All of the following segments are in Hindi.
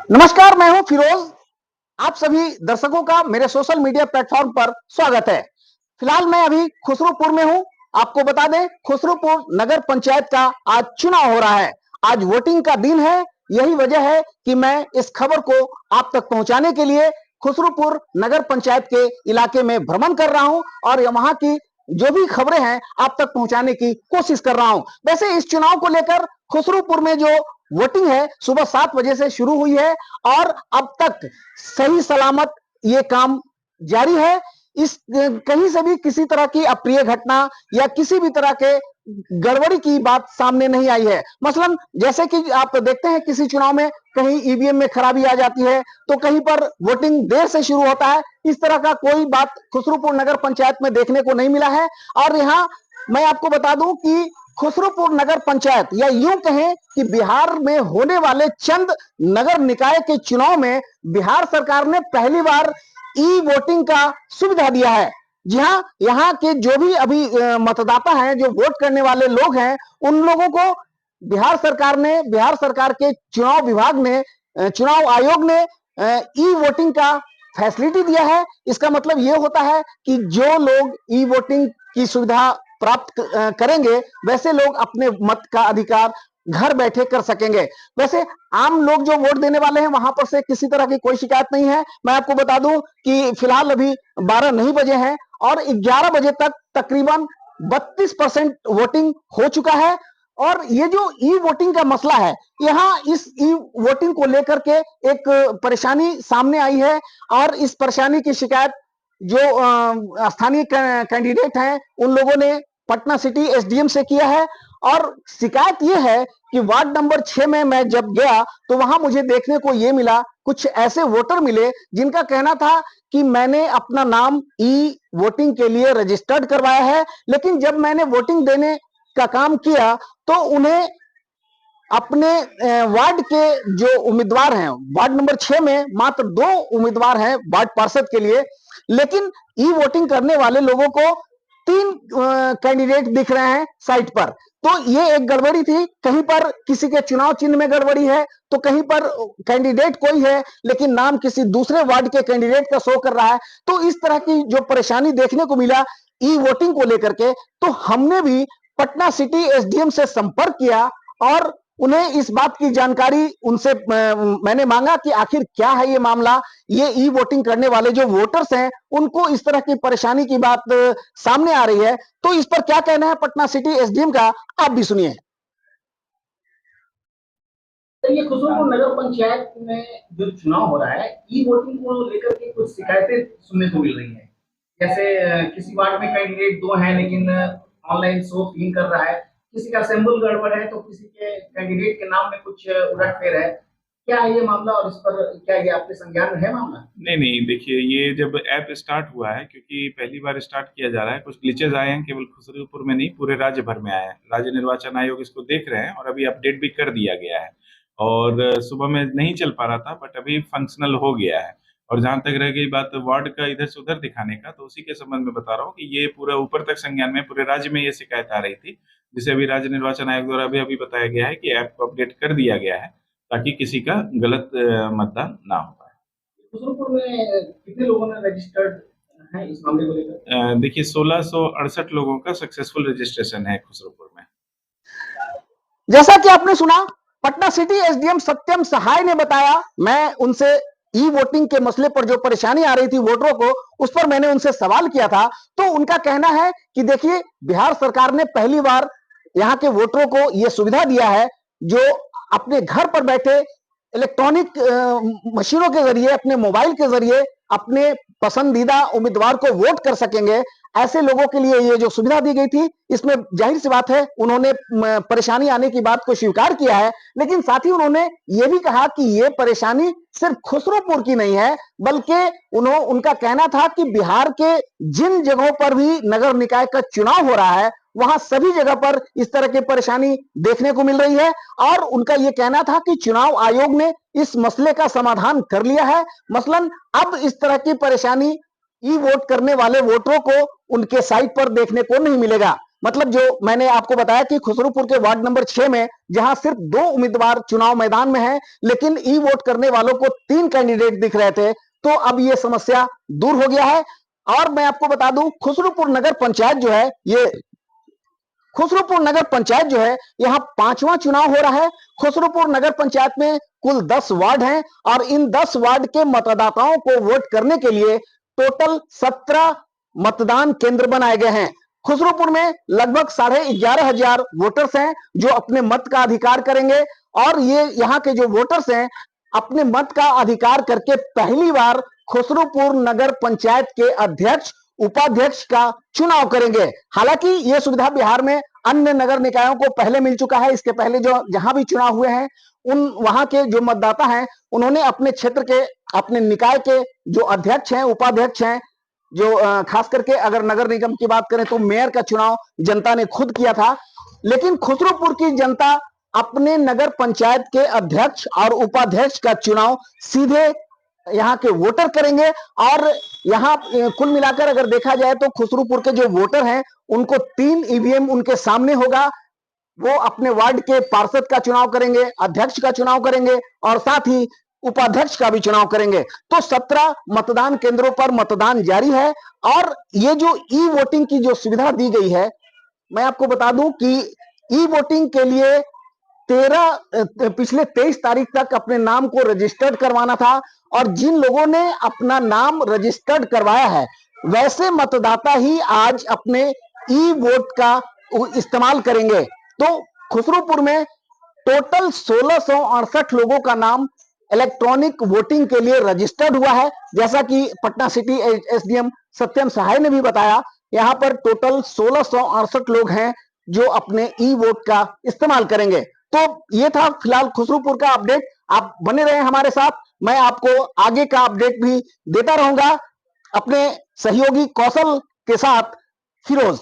नमस्कार, मैं हूं फिरोज। आप सभी दर्शकों का मेरे सोशल मीडिया प्लेटफॉर्म पर स्वागत है। फिलहाल मैं अभी खुसरूपुर में हूं। आपको बता दें, खुसरूपुर नगर पंचायत का आज चुनाव हो रहा है। आज वोटिंग का दिन है। यही वजह है कि मैं इस खबर को आप तक पहुंचाने के लिए खुसरूपुर नगर पंचायत के इलाके में भ्रमण कर रहा हूं और वहां की जो भी खबरें हैं आप तक पहुंचाने की कोशिश कर रहा हूं। वैसे इस चुनाव को लेकर खुसरूपुर में जो वोटिंग है सुबह 7 बजे से शुरू हुई है और अब तक सही सलामत ये काम जारी है। इस कहीं से भी किसी तरह की अप्रिय घटना या किसी भी तरह के गड़बड़ी की बात सामने नहीं आई है। मसलन जैसे कि आप देखते हैं किसी चुनाव में कहीं ईवीएम में खराबी आ जाती है तो कहीं पर वोटिंग देर से शुरू होता है। इस तरह का कोई बात खुसरूपुर नगर पंचायत में देखने को नहीं मिला है। और यहाँ मैं आपको बता दूं कि खुसरूपुर नगर पंचायत या यूं कहें कि बिहार में होने वाले चंद नगर निकाय के चुनाव में बिहार सरकार ने पहली बार ई वोटिंग का सुविधा दिया है। जी हाँ, यहाँ के जो भी अभी मतदाता हैं, जो वोट करने वाले लोग हैं, उन लोगों को बिहार सरकार के चुनाव विभाग ने, चुनाव आयोग ने ई वोटिंग का फैसिलिटी दिया है। इसका मतलब यह होता है कि जो लोग ई वोटिंग की सुविधा प्राप्त करेंगे वैसे लोग अपने मत का अधिकार घर बैठे कर सकेंगे। वैसे आम लोग जो वोट देने वाले हैं वहां पर से किसी तरह की कोई शिकायत नहीं है। मैं आपको बता दूं कि फिलहाल अभी 12 नहीं बजे हैं और 11 बजे तक तकरीबन 32% वोटिंग हो चुका है। और ये जो ई वोटिंग का मसला है, यहाँ इस ई वोटिंग को लेकर के एक परेशानी सामने आई है और इस परेशानी की शिकायत जो स्थानीय कैंडिडेट हैं उन लोगों ने पटना सिटी एसडीएम से किया है। और शिकायत यह है कि वार्ड नंबर 6 में मैं जब गया तो वहां मुझे देखने को यह मिला, कुछ ऐसे वोटर मिले जिनका कहना था कि मैंने अपना नाम ई वोटिंग के लिए रजिस्टर्ड करवाया है, लेकिन जब मैंने वोटिंग देने का काम किया तो उन्हें अपने वार्ड के जो उम्मीदवार हैं, वार्ड नंबर 6 में मात्र 2 उम्मीदवार हैं वार्ड पार्षद के लिए, लेकिन ई वोटिंग करने वाले लोगों को 3 कैंडिडेट दिख रहे हैं साइट पर। तो ये एक गड़बड़ी थी। कहीं पर किसी के चुनाव चिन्ह में गड़बड़ी है तो कहीं पर कैंडिडेट कोई है लेकिन नाम किसी दूसरे वार्ड के कैंडिडेट का शो कर रहा है। तो इस तरह की जो परेशानी देखने को मिला ई वोटिंग को लेकर के, तो हमने भी पटना सिटी एसडीएम से संपर्क किया और उन्हें इस बात की जानकारी उनसे मैंने मांगा कि आखिर क्या है ये मामला। ये ई वोटिंग करने वाले जो वोटर्स हैं उनको इस तरह की परेशानी की बात सामने आ रही है। तो इस पर क्या कहना है पटना सिटी एसडीएम का, आप भी सुनिए। ये खुसरूपुर नगर पंचायत में जो चुनाव हो रहा है, ई वोटिंग को लेकर के कुछ शिकायतें सुनने को मिल रही हैं। जैसे किसी वार्ड में कैंडिडेट 2 हैं लेकिन ऑनलाइन शो 3 कर रहा है, किसी का सिंबल गड़बड़ है तो किसी के कैंडिडेट के नाम में कुछ उलटफेर है। क्या है ये मामला और इस पर क्या ये आपके संज्ञान में है मामला? नहीं, देखिए, ये जब ऐप स्टार्ट हुआ है, क्योंकि पहली बार स्टार्ट किया जा रहा है, कुछ ग्लिचेज आए हैं, केवल खुसरूपुर में नहीं पूरे राज्य भर में आए हैं। राज्य निर्वाचन आयोग इसको देख रहे हैं और अभी अपडेट भी कर दिया गया है। और सुबह में नहीं चल पा रहा था बट अभी फंक्शनल हो गया है। और जहां तक रह गई बात वार्ड का इधर से उधर दिखाने का, तो उसी के संबंध में बता रहा हूँ कि ये पूरा ऊपर तक संज्ञान में, पूरे राज्य में ये शिकायत आ रही थी, जिसे अभी राज्य निर्वाचन आयोग द्वारा अभी बताया गया है कि ऐप को अपडेट कर दिया गया है ताकि किसी का गलत मतदान ना हो पाए। खुसरूपुर में कितने लोगों ने रजिस्टर्ड है इस मामले को लेकर? देखिए, 1668 लोगों का सक्सेसफुल रजिस्ट्रेशन है खुसरूपुर में। जैसा कि आपने सुना, पटना सिटी एसडीएम सत्यम सहाय ने बताया। मैं उनसे ई वोटिंग के मसले पर जो परेशानी आ रही थी वोटरों को, उस पर मैंने उनसे सवाल किया था। तो उनका कहना है कि देखिए, बिहार सरकार ने पहली बार यहाँ के वोटरों को यह सुविधा दिया है जो अपने घर पर बैठे इलेक्ट्रॉनिक मशीनों के जरिए, अपने मोबाइल के जरिए अपने पसंदीदा उम्मीदवार को वोट कर सकेंगे। ऐसे लोगों के लिए ये जो सुविधा दी गई थी, इसमें जाहिर सी बात है उन्होंने परेशानी आने की बात को स्वीकार किया है, लेकिन साथ ही उन्होंने ये भी कहा कि ये परेशानी सिर्फ खुसरूपुर की नहीं है, बल्कि उनका कहना था कि बिहार के जिन जगहों पर भी नगर निकाय का चुनाव हो रहा है वहां सभी जगह पर इस तरह की परेशानी देखने को मिल रही है। और उनका यह कहना था कि चुनाव आयोग ने इस मसले का समाधान कर लिया है। मसलन अब इस तरह की परेशानी ई वोट करने वाले वोटरों को उनके साइट पर देखने को नहीं मिलेगा। मतलब जो मैंने आपको बताया कि खुसरूपुर के वार्ड नंबर 6 में जहां सिर्फ 2 उम्मीदवार चुनाव मैदान में हैं, लेकिन ई वोट करने वालों को 3 कैंडिडेट दिख रहे थे, तो अब ये समस्या दूर हो गया है। और मैं आपको बता दूं, खुसरूपुर नगर पंचायत जो है, ये खुसरूपुर नगर पंचायत जो है, यहां 5वां चुनाव हो रहा है। खुसरूपुर नगर पंचायत में कुल 10 वार्ड हैं और इन 10 वार्ड के मतदाताओं को वोट करने के लिए टोटल 17 मतदान केंद्र बनाए गए हैं। खुसरूपुर में लगभग 11,500 वोटर्स हैं जो अपने मत का अधिकार करेंगे और ये यहाँ के जो वोटर्स हैं अपने मत का अधिकार करके पहली बार खुसरूपुर नगर पंचायत के अध्यक्ष उपाध्यक्ष का चुनाव करेंगे। हालांकि यह सुविधा बिहार में अन्य नगर निकायों को पहले मिल चुका है। इसके पहले जो जहां भी चुनाव हुए हैं उन वहां के जो मतदाता हैं उन्होंने अपने क्षेत्र के अपने निकाय के जो अध्यक्ष हैं उपाध्यक्ष हैं, जो खास करके अगर नगर निगम की बात करें तो मेयर का चुनाव जनता ने खुद किया था, लेकिन खुसरूपुर की जनता अपने नगर पंचायत के अध्यक्ष और उपाध्यक्ष का चुनाव सीधे यहाँ के वोटर करेंगे। और यहाँ कुल मिलाकर अगर देखा जाए तो खुसरूपुर के जो वोटर हैं उनको 3 ईवीएम उनके सामने होगा। वो अपने वार्ड के पार्षद का चुनाव करेंगे, अध्यक्ष का चुनाव करेंगे और साथ ही उपाध्यक्ष का भी चुनाव करेंगे। तो 17 मतदान केंद्रों पर मतदान जारी है। और ये जो ई वोटिंग की जो सुविधा दी गई है, मैं आपको बता दूं कि ई वोटिंग के लिए पिछले 23 तारीख तक अपने नाम को रजिस्टर्ड करवाना था और जिन लोगों ने अपना नाम रजिस्टर्ड करवाया है वैसे मतदाता ही आज अपने ई वोट का इस्तेमाल करेंगे। तो खुसरूपुर में टोटल 1668 लोगों का नाम इलेक्ट्रॉनिक वोटिंग के लिए रजिस्टर्ड हुआ है। जैसा कि पटना सिटी एसडीएम सत्यम सहाय ने भी बताया, यहां पर टोटल 1668 लोग हैं जो अपने ई वोट का इस्तेमाल करेंगे। तो ये था फिलहाल खुसरूपुर का अपडेट। आप बने रहे हमारे साथ, मैं आपको आगे का अपडेट भी देता रहूंगा अपने सहयोगी कौशल के साथ। फिरोज,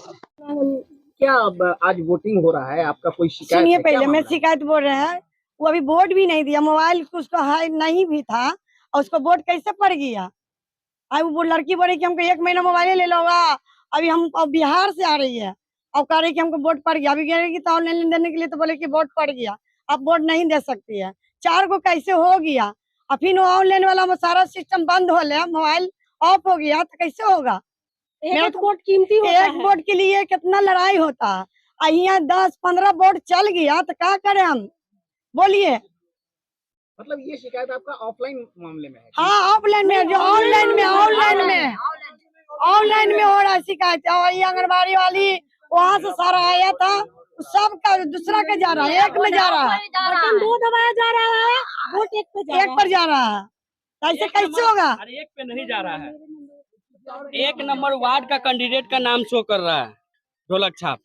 क्या अब आज वोटिंग हो रहा है, आपका कोई शिकायत सुनिए है? पहले मैं शिकायत बोल रहे हैं, वो अभी वोट भी नहीं दिया, मोबाइल उसको है नहीं भी था और उसको वोट कैसे पड़ गया। अब वो लड़की बोले कि हमको 1 महीना मोबाइल ले लोगा, अभी हम अब बिहार से आ रही है, अब कह रही कि हमको वोट पड़ गया। अभी कह रही कि तो ऑनलाइन देने के लिए तो बोले कि वोट पड़ गया, अब वोट नहीं दे सकती है। 4 को कैसे हो गया, और फिर ऑनलाइन वाला में सारा सिस्टम बंद हो गया, मोबाइल ऑफ हो गया, तो कैसे होगा। एक वोट कीमती होता है। एक वोट के लिए कितना लड़ाई होता है। यहाँ 10-15 वोट चल गया तो क्या करें हम, बोलिए। मतलब ये शिकायत आपका ऑफलाइन मामले में है? हाँ ऑफलाइन में, जो ऑनलाइन में हो रहा है शिकायत। और ये आंगनबाड़ी वाली वहाँ से सारा आया था, सबका दूसरा का जा रहा है, एक में जा रहा है, बटन 2 दबाया जा रहा है, वोट एक एक पर जा रहा है। ऐसे कैसे होगा। अरे एक पे नहीं जा रहा है, 1 नंबर वार्ड का कैंडिडेट का नाम शो कर रहा है ढोलक छाप।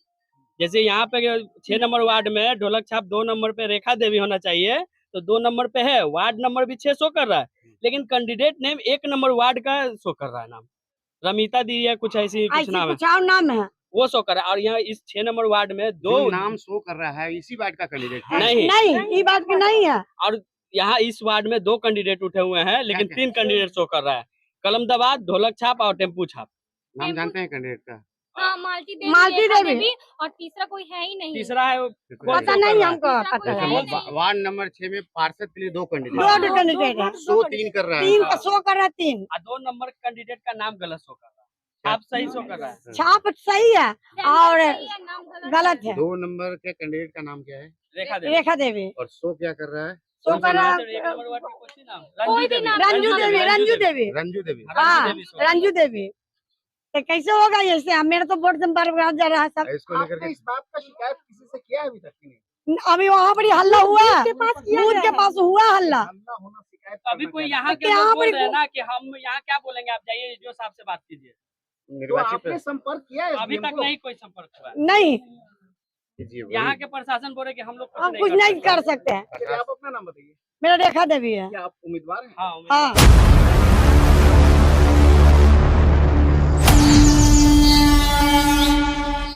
जैसे यहाँ पे 6 नंबर वार्ड में ढोलक छाप 2 नंबर पे रेखा देवी होना चाहिए, तो 2 नंबर पे है, वार्ड नंबर भी 6 शो कर रहा है, लेकिन कैंडिडेट नेम 1 नंबर वार्ड का शो कर रहा है, नाम रमिता दी है, कुछ ऐसी कुछ नाम है, नाम है वो शो कर रहा है। और यहाँ इस 6 नंबर वार्ड में 2 नाम शो कर रहा है इसी वार्ड का कैंडिडेट है? नहीं, ये बात की नहीं है। और यहाँ इस वार्ड में 2 कैंडिडेट उठे हुए हैं, लेकिन 3 कैंडिडेट शो कर रहा है, कलमदाबाद, ढोलक छाप और टेम्पू छाप। नाम जानते हैं कैंडिडेट का? हाँ, मालती मालती देवी देवी। और तीसरा कोई है ही नहीं। तीसरा है पता नहीं हमको, तीसरा पता कोई नहीं। है। वार्ड नंबर 6 में पार्षद के लिए 2 कैंडिडेट, 2 कैंडिडेट है, शो 3 कर रहा है। 3 का शो कर रहा है, 3 और 2 नंबर कैंडिडेट का नाम गलत शो कर रहा है, छाप सही शो कर रहा है, छाप सही है और गलत है। 2 नंबर के कैंडिडेट का नाम क्या है? रेखा देवी और शो क्या कर रहा है? शो कर रहा है, 1 नंबर वार्ड की कोई नाम कोई भी नाम- रंजू देवी। रंजू देवी। हाँ रंजू देवी। तो कैसे होगा ये से, मेरा तो वोट बर्बाद जा रहा है सब। इसको लेकर आपने के इस बात का शिकायत किसी से किया है अभी तक कि नहीं? अभी वहाँ पर ही हल्ला हुआ, बूथ के पास किया बूथ गया के है। पास हुआ हल्ला। हल्ला होना शिकायत अभी करना कोई क्या यहाँ है? के यहाँ लोग बोल पर रहे हैं ना कि हम यहाँ क्या बोलेंगे, आप जाइए जो साहब से बात कीजिए। तो निर्वाचित आपने संपर्क किया है अभी SDM तक को? नहीं कोई संपर्क हुआ है। नहीं, कीजिए भाई। यहाँ के प्रशासन बोले कि हम लोग हम कुछ नहीं कर सकते हैं। चलिए, आप अपना नाम बताइए। मेरा रेखा देवी है। क्या आप उम्मीदवार हैं? हाँ हाँ